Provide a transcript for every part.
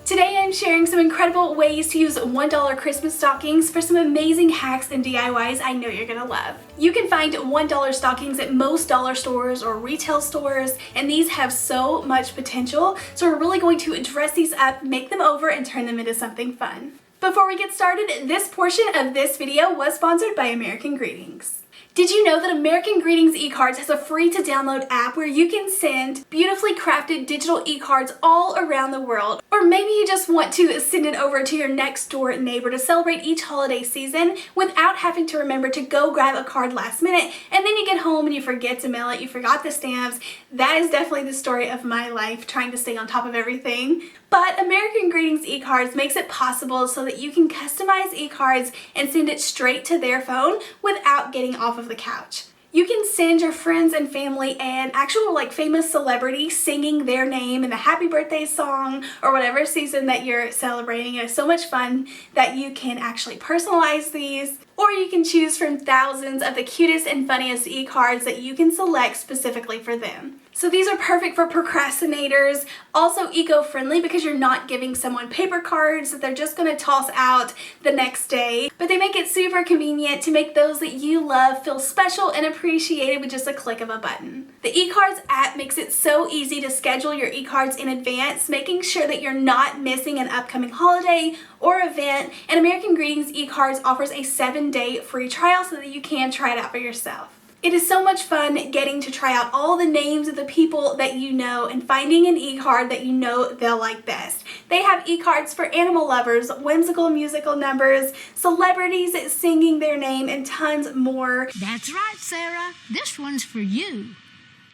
Today I'm sharing some incredible ways to use $1 Christmas stockings for some amazing hacks and DIYs I know you're gonna love. You can find $1 stockings at most dollar stores or retail stores, and these have so much potential, so we're really going to dress these up, make them over, and turn them into something fun. Before we get started, this portion of this video was sponsored by American Greetings. Did you know that American Greetings eCards has a free to download app where you can send beautifully crafted digital eCards all around the world? Or maybe you just want to send it over to your next door neighbor to celebrate each holiday season without having to remember to go grab a card last minute, and then you get home and you forget to mail it, you forgot the stamps. That is definitely the story of my life, trying to stay on top of everything. But American Greetings eCards makes it possible so that you can customize eCards and send it straight to their phone without getting off of the couch. You can send your friends and family an actual famous celebrity singing their name in the happy birthday song or whatever season that you're celebrating. It's so much fun that you can actually personalize these, or you can choose from thousands of the cutest and funniest eCards that you can select specifically for them. So these are perfect for procrastinators, also eco-friendly because you're not giving someone paper cards that they're just going to toss out the next day, but they make it super convenient to make those that you love feel special and appreciated with just a click of a button. The eCards app makes it so easy to schedule your eCards in advance, making sure that you're not missing an upcoming holiday or event, and American Greetings eCards offers a 7-day free trial so that you can try it out for yourself. It is so much fun getting to try out all the names of the people that you know and finding an eCard that you know they'll like best. They have eCards for animal lovers, whimsical musical numbers, celebrities singing their name, and tons more. That's right, Sarah. This one's for you,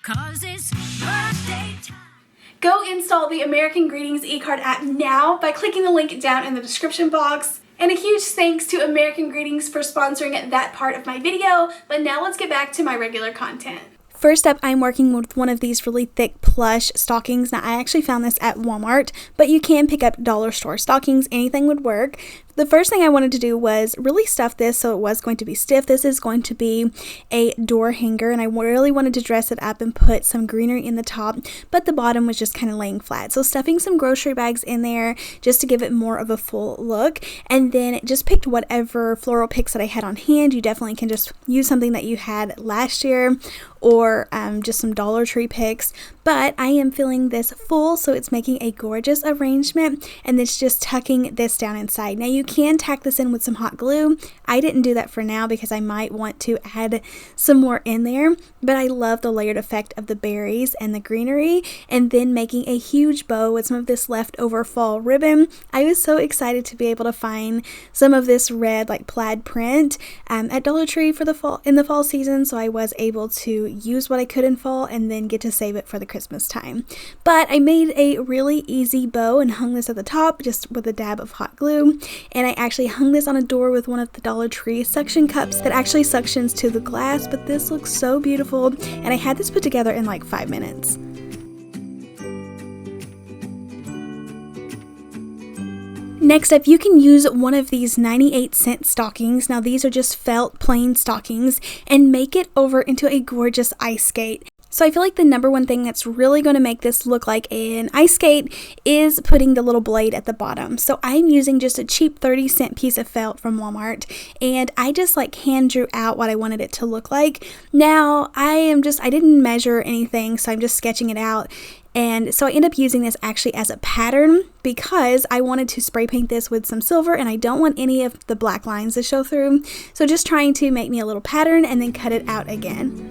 'cause it's birthday time. Go install the American Greetings eCard app now by clicking the link down in the description box. And a huge thanks to American Greetings for sponsoring that part of my video, but now let's get back to my regular content. First up, I'm working with one of these really thick plush stockings. Now, I actually found this at Walmart, but you can pick up dollar store stockings. Anything would work. The first thing I wanted to do was really stuff this so it was going to be stiff. This is going to be a door hanger, and I really wanted to dress it up and put some greenery in the top, but the bottom was just kind of laying flat. So stuffing some grocery bags in there just to give it more of a full look, and then just picked whatever floral picks that I had on hand. You definitely can just use something that you had last year or just some Dollar Tree picks, but I am filling this full so it's making a gorgeous arrangement, and it's just tucking this down inside. Now you can tack this in with some hot glue. I didn't do that for now because I might want to add some more in there, but I love the layered effect of the berries and the greenery, and then making a huge bow with some of this leftover fall ribbon. I was so excited to be able to find some of this red plaid print at Dollar Tree for the fall in the fall season, so I was able to use what I could in fall and then get to save it for the Christmas time. But I made a really easy bow and hung this at the top just with a dab of hot glue, and I actually hung this on a door with one of the Dollar Tree suction cups that actually suctions to the glass, but this looks so beautiful, and I had this put together in 5 minutes. Next up, you can use one of these 98-cent stockings. Now these are just felt plain stockings, and make it over into a gorgeous ice skate. So I feel like the number one thing that's really going to make this look like an ice skate is putting the little blade at the bottom. So I'm using just a cheap 30-cent piece of felt from Walmart, and I just hand drew out what I wanted it to look like. Now I didn't measure anything, so I'm just sketching it out. And so I end up using this actually as a pattern because I wanted to spray paint this with some silver, and I don't want any of the black lines to show through. So just trying to make me a little pattern and then cut it out again.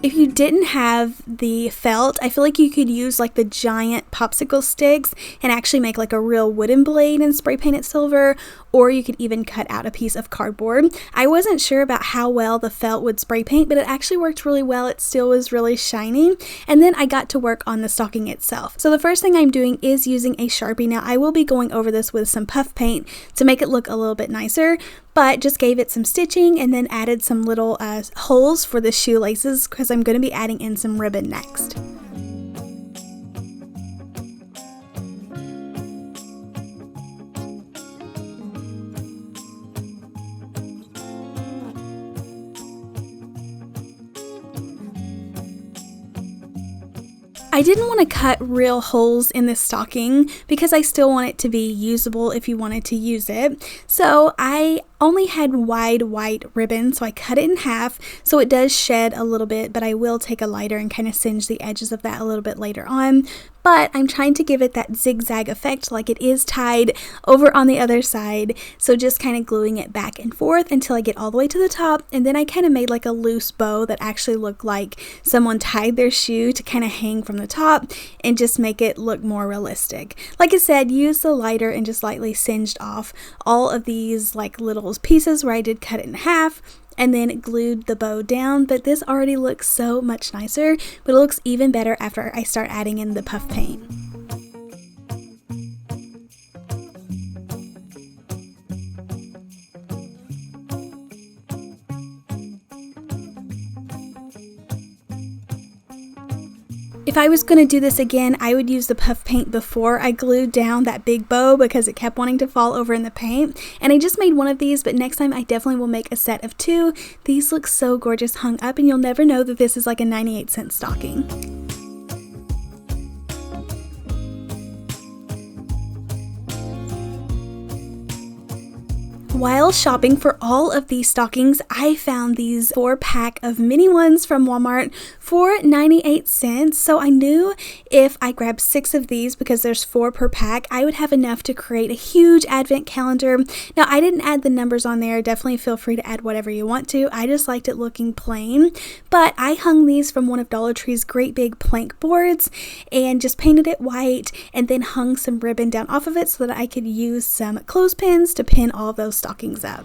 If you didn't have the felt, I feel like you could use the giant popsicle sticks and actually make a real wooden blade and spray paint it silver, or you could even cut out a piece of cardboard. I wasn't sure about how well the felt would spray paint, but it actually worked really well. It still was really shiny. And then I got to work on the stocking itself. So the first thing I'm doing is using a Sharpie. Now I will be going over this with some puff paint to make it look a little bit nicer, but just gave it some stitching and then added some little holes for the shoelaces because I'm going to be adding in some ribbon next. I didn't want to cut real holes in this stocking because I still want it to be usable if you wanted to use it. So I only had wide white ribbon, so I cut it in half so it does shed a little bit, but I will take a lighter and kind of singe the edges of that a little bit later on. But I'm trying to give it that zigzag effect like it is tied over on the other side, so just kind of gluing it back and forth until I get all the way to the top, and then I kind of made like a loose bow that actually looked like someone tied their shoe to kind of hang from the top and just make it look more realistic. Like I said, use the lighter and just lightly singed off all of these like little pieces where I did cut it in half, and then glued the bow down. But this already looks so much nicer, but it looks even better after I start adding in the puff paint. If I was going to do this again, I would use the puff paint before I glued down that big bow because it kept wanting to fall over in the paint. And I just made one of these, but next time I definitely will make a set of 2. These look so gorgeous hung up, and you'll never know that this is like a 98-cent stocking. While shopping for all of these stockings, I found these 4-pack of mini ones from Walmart for 98 cents. So I knew if I grabbed 6 of these, because there's 4 per pack, I would have enough to create a huge advent calendar. Now, I didn't add the numbers on there. Definitely feel free to add whatever you want to. I just liked it looking plain. But I hung these from one of Dollar Tree's great big plank boards and just painted it white and then hung some ribbon down off of it so that I could use some clothespins to pin all of those stockings up.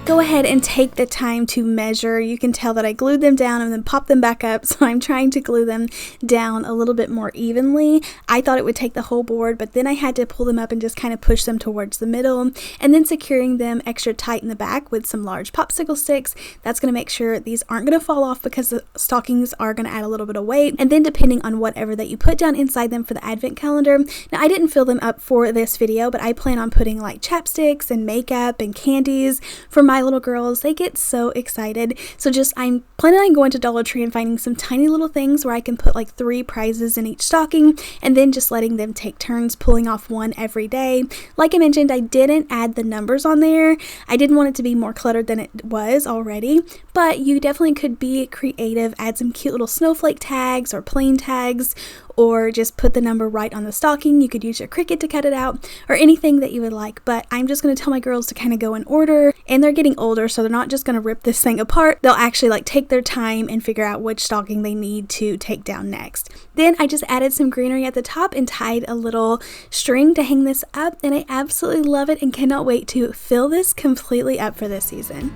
Go ahead and take the time to measure. You can tell that I glued them down and then popped them back up, so I'm trying to glue them down a little bit more evenly. I thought it would take the whole board, but then I had to pull them up and just kind of push them towards the middle, and then securing them extra tight in the back with some large popsicle sticks. That's going to make sure these aren't going to fall off because the stockings are going to add a little bit of weight, and then depending on whatever that you put down inside them for the advent calendar. Now, I didn't fill them up for this video, but I plan on putting like chapsticks and makeup and candies for my little girls. They get so excited. So I'm planning on going to Dollar Tree and finding some tiny little things where I can put like 3 prizes in each stocking, and then just letting them take turns pulling off one every day. Like I mentioned, I didn't add the numbers on there. I didn't want it to be more cluttered than it was already, but you definitely could be creative, add some cute little snowflake tags or plain tags, or just put the number right on the stocking. You could use your Cricut to cut it out, or anything that you would like. But I'm just going to tell my girls to kind of go in order, and they're getting older, so they're not just going to rip this thing apart. They'll actually like take their time and figure out which stocking they need to take down next. Then I just added some greenery at the top and tied a little string to hang this up, and I absolutely love it and cannot wait to fill this completely up for this season.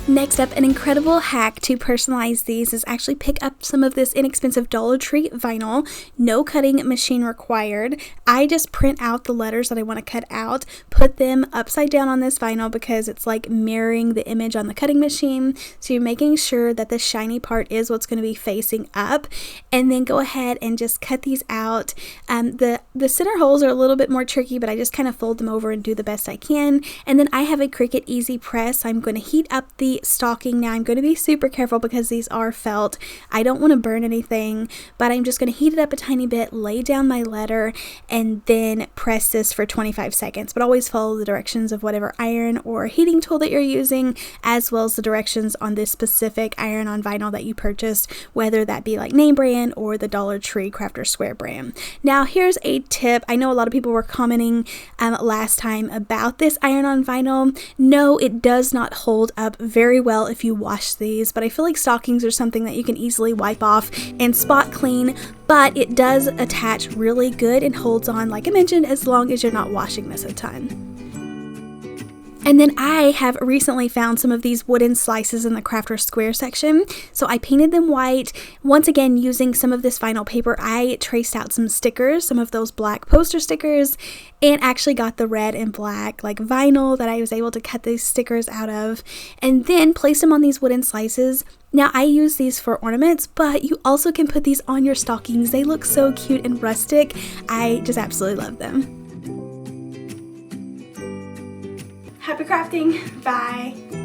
Next up, an incredible hack to personalize these is actually pick up some of this inexpensive Dollar Tree vinyl. No cutting machine required. I just print out the letters that I want to cut out, put them upside down on this vinyl because it's like mirroring the image on the cutting machine. So you're making sure that the shiny part is what's going to be facing up, and then go ahead and just cut these out. The center holes are a little bit more tricky, but I just kind of fold them over and do the best I can. And then I have a Cricut Easy Press. I'm going to heat up the stocking. Now I'm going to be super careful because these are felt. I don't want to burn anything, but I'm just going to heat it up a tiny bit, lay down my letter, and then press this for 25 seconds. But always follow the directions of whatever iron or heating tool that you're using, as well as the directions on this specific IronOn Vinyl that you purchased, whether that be like name brand or the Dollar Tree Crafter Square brand. Now here's a tip. I know a lot of people were commenting last time about this IronOn Vinyl. No, it does not hold up very well if you wash these, but I feel like stockings are something that you can easily wipe off and spot clean, but it does attach really good and holds on, like I mentioned, as long as you're not washing this a ton. And then I have recently found some of these wooden slices in the Crafter Square section. So I painted them white. Once again, using some of this vinyl paper, I traced out some stickers, some of those black poster stickers, and actually got the red and black like vinyl that I was able to cut these stickers out of, and then placed them on these wooden slices. Now I use these for ornaments, but you also can put these on your stockings. They look so cute and rustic. I just absolutely love them. Happy crafting. Bye.